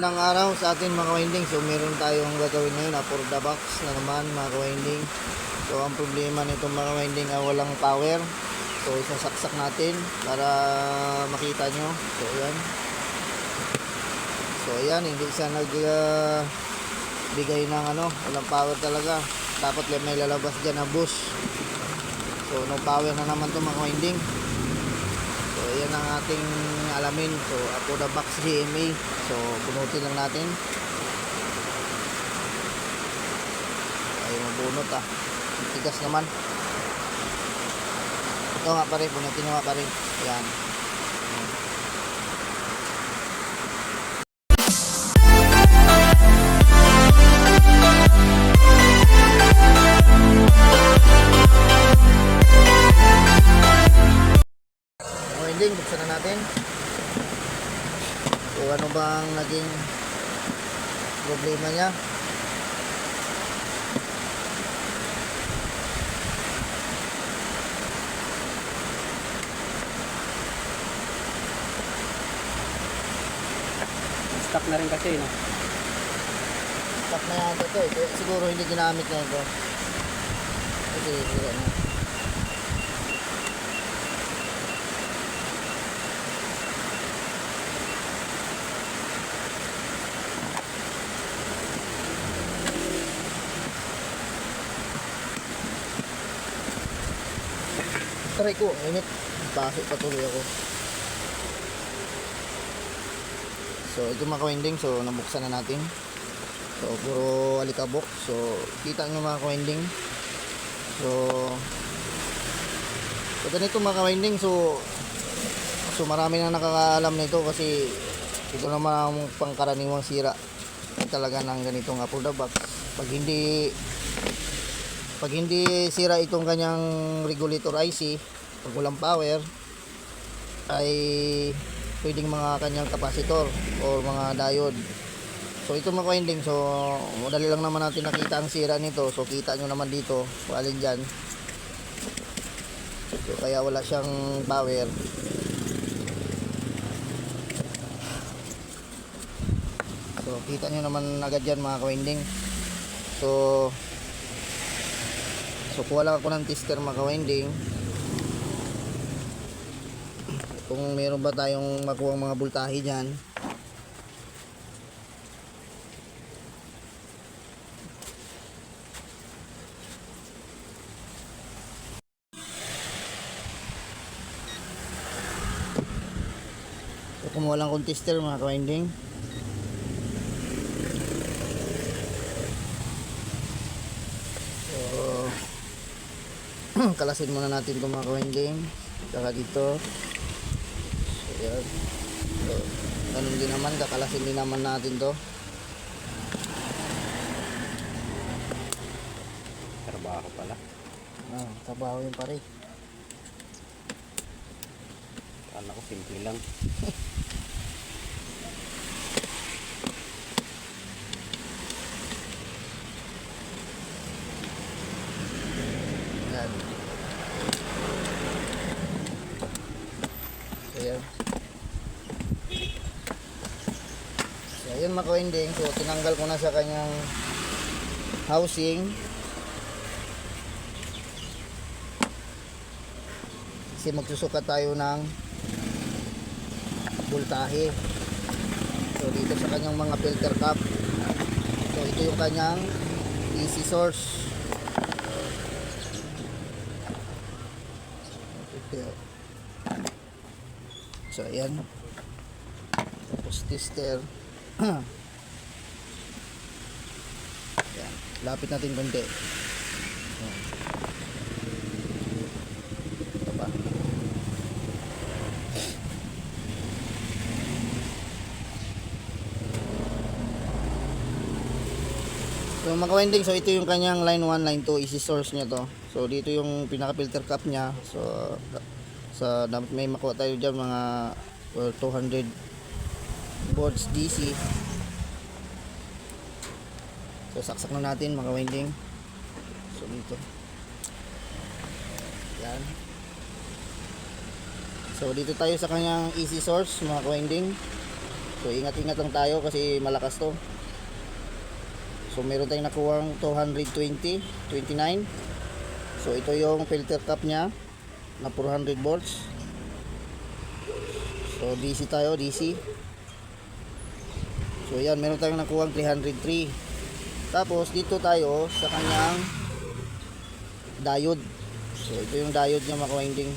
Ng araw sa atin mga winding. So meron tayong gagawin ngayon na for the box na naman mga winding. So ang problema nito mga winding ay walang power. So isasaksak natin para makita nyo. So ayan. So ayan, hindi siya bigay ng walang power talaga. Dapat may lalabas dyan na bush. So no power na naman to mga winding. So ayan ang ating alamin. So ako the box GMA. So bunutin lang natin. Ay mabunot tigas naman. Ito nga pare, bunutin nyo nga pare. Ayan. Winding, buksan na natin. So ano bang naging problema niya? Stuck na rin kasi, no? Stuck na yata ito. Siguro hindi ginamit na ito. Kasi sira na. Try ko, init. Bakit patuloy ako. So ito mga ka-winding, so nabuksan na natin. So puro alikabok. So kita nyo mga ka-winding. So ganito mga ka-winding. So marami na nakakaalam nito kasi ito naman ang pangkaraniwang sira talaga ng ganitong for the box. Pag hindi sira itong kanyang regulator IC, pag walang power, ay pwedeng mga kanyang kapasitor o mga diode. So ito mga winding, so madali lang naman natin nakita ang sira nito. So kita nyo naman dito kung alin dyan. So kaya wala siyang power. So kita nyo naman agad dyan mga winding. So kuha lang ako ng tester mga winding. Kung meron ba tayong makuha mga voltahe dyan. So kumuha lang akong tester mga winding. Kalasin muna natin itong mga winding. Saka dito. So yan. So ganun din naman, kakalasin din naman natin to. Trabaho pala. Trabaho yung pare. Kala ko simple lang. Yan. So yan. So yun mga winding. So tinanggal ko na sa kanyang housing. Kasi magsusukat tayo ng voltahe. So dito sa kanyang mga filter cap. So ito yung kanyang DC source. So ayan. Tapos tester. Ayan. Lapit natin konti. Ito pa. So mga winding, so ito yung kanyang line 1, line 2 AC source niya to. So dito yung pinaka filter cap niya. So dapat may makuha tayo dyan mga 200 volts DC. So saksak na natin mga winding. So dito. Yan. So dito tayo sa kanyang AC source mga winding. So ingat-ingat lang tayo kasi malakas to. So meron tayong nakuhang 220, 29. So ito yung filter cap niya na 400 volts. So DC tayo, DC. So yan, meron tayong nakuhang 303. Tapos dito tayo sa kanyang diode. So ito yung diode niya mga winding.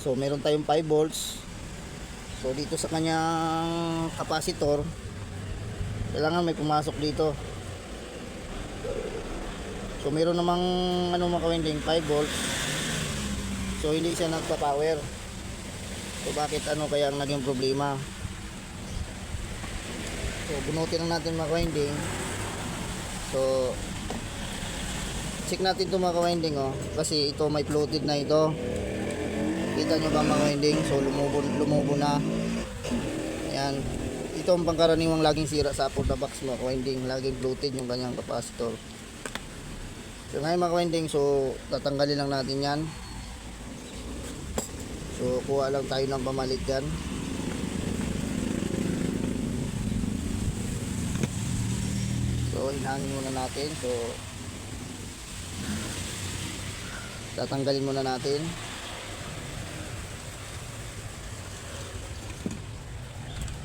So meron tayong 5 volts. So dito sa kanyang capacitor, kailangan may pumasok dito. So meron namang ano mga winding 5 volts. So hindi siya nagpa-power. So bakit ano kaya ang naging problema? So bunutin lang natin mga winding. So check natin ito mga winding oh, kasi ito may floated na ito. Kita nyo ba mga winding? So lumubo na. Ayan. Ito ang pangkaraniwang laging sira sa upper the box mga winding, laging floated yung kanyang capacitor. So ngayon mga winding, so tatanggalin lang natin yan. So kuha lang tayo ng pamalit yan. So hinangin muna natin. So tatanggalin muna natin.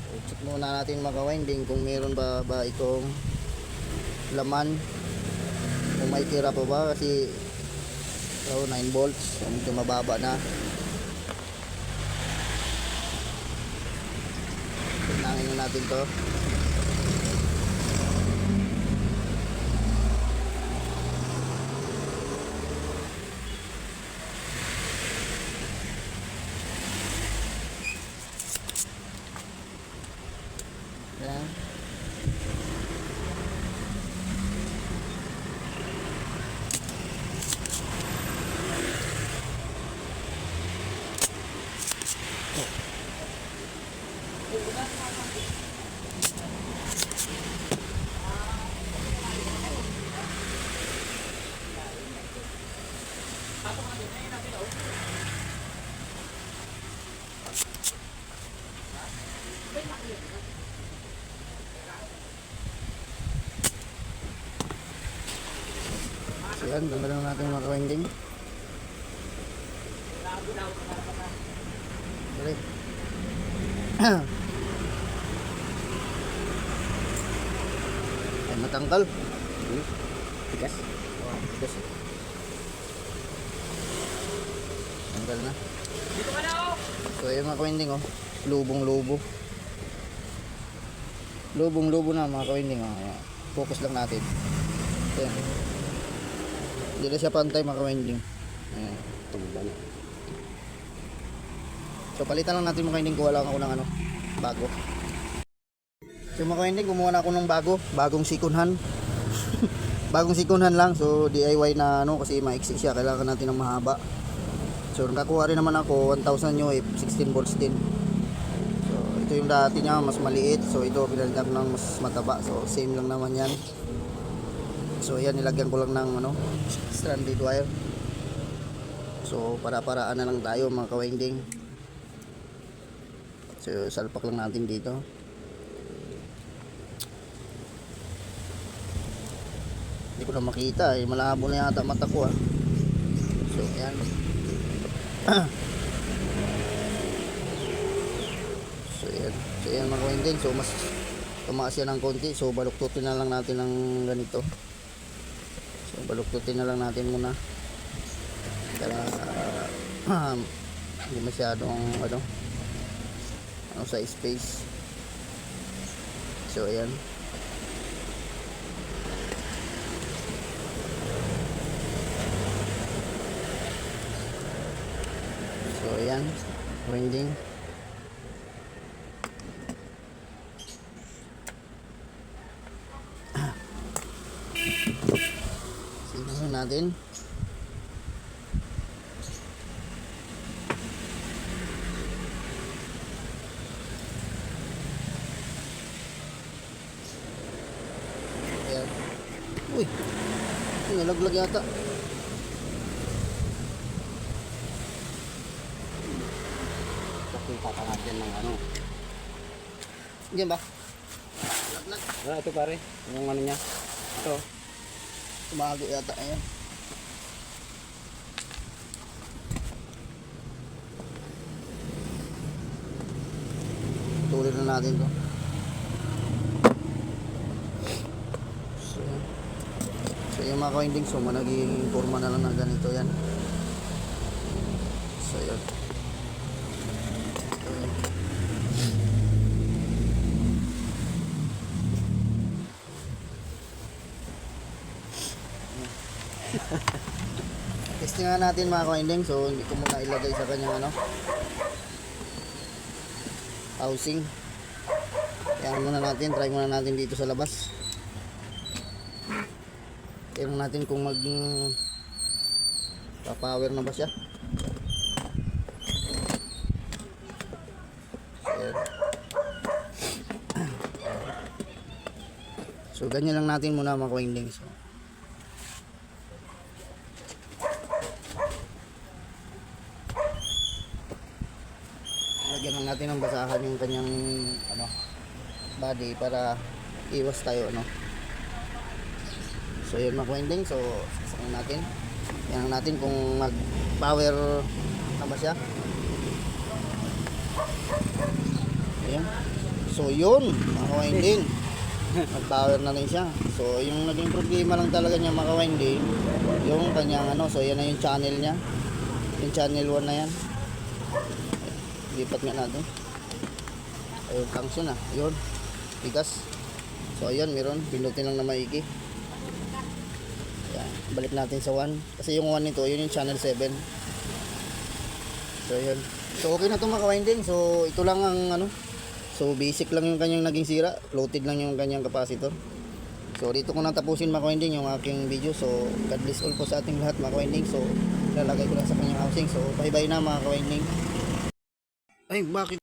So, check muna natin mga winding kung meron ba itong laman, kung may tira pa ba, kasi 9 volts, medyo mababa na. Hinangin na natin to. Ayan. So yan, tanggalin natin mga winding. Dali. Ay, matanggal. Tigas. Oh, tigas. Tanggal na. So yan mga winding oh, lubong-lubo. Lubong-lubo na mga winding oh. Ayan. Focus lang natin. Ayan. Hindi na siya pantay mga winding. Ayan. Tumba na. So palitan lang natin mga winding, kuha lang ako ng ano, bago. So mga winding, kumuha na ako ng bagong second hand. Bagong second hand lang, so DIY na ano kasi maiksi siya, kailangan natin ng mahaba. So nakakuha rin naman ako 1000 UF, 16 volts din. So ito yung dati niya, mas maliit. So ito pinalitan ko ng mas mataba. So same lang naman yan. So yan, nilagyan ko lang ng ano, stranded wire. So para-paraan na lang tayo mga kawinding. So salpak lang natin dito. Hindi ko na makita eh, malabo na yata mata ko ah. So yan. So yan mga kawinding. So mas tumaas yan ng konti. So baluktutin na lang natin ng ganito. So baluktutin na lang natin muna para hindi masyadong ano sa space. So ayan. So ayan, winding. Sinahin natin. Ayan. Uy, nalaglag yata. Pakita natin ng ano. Diyan ba? Wala, ito pare. Yung ano niya. Ito. Tumago yata. Ayan. Tuloy na natin to. So, so yung mga windings, so naging forma na lang na ganito yan. So yun. Testing nga natin mga windings, so hindi ko muna ilagay sa kanyang ano, housing. Kaya muna natin, try muna natin dito sa labas. Tingnan natin kung mag pa-power na ba siya. Ayan. So ganyan lang natin muna mga windings. Lagyan lang natin ng basahan yung kanyang ano, body para iwas tayo ano. So yun mga winding, so sasakin natin. Tingnan natin kung mag power na ba siya. Ayan. So yun mga winding, mag power na rin siya. So yung naging problema lang talaga niya mga winding, yung kanyang ano, so yan na yung channel niya, yung channel 1 na yan. Lipat nga natin. Ayun, function na. Ayun, tigas. So ayun, meron, pindutin lang na maigi. Yan, balik natin sa 1 kasi yung 1 nito, yun yung channel 7. So yun, so okay na to mga winding. So ito lang ang ano, so basic lang yung kanyang naging sira, floated lang yung kanyang capacitor. So dito ko na tapusin mga winding yung aking video. So God bless all po sa ating lahat mga winding. So lalagay ko lang sa kanyang housing. So bye bye na mga winding. Ay bakit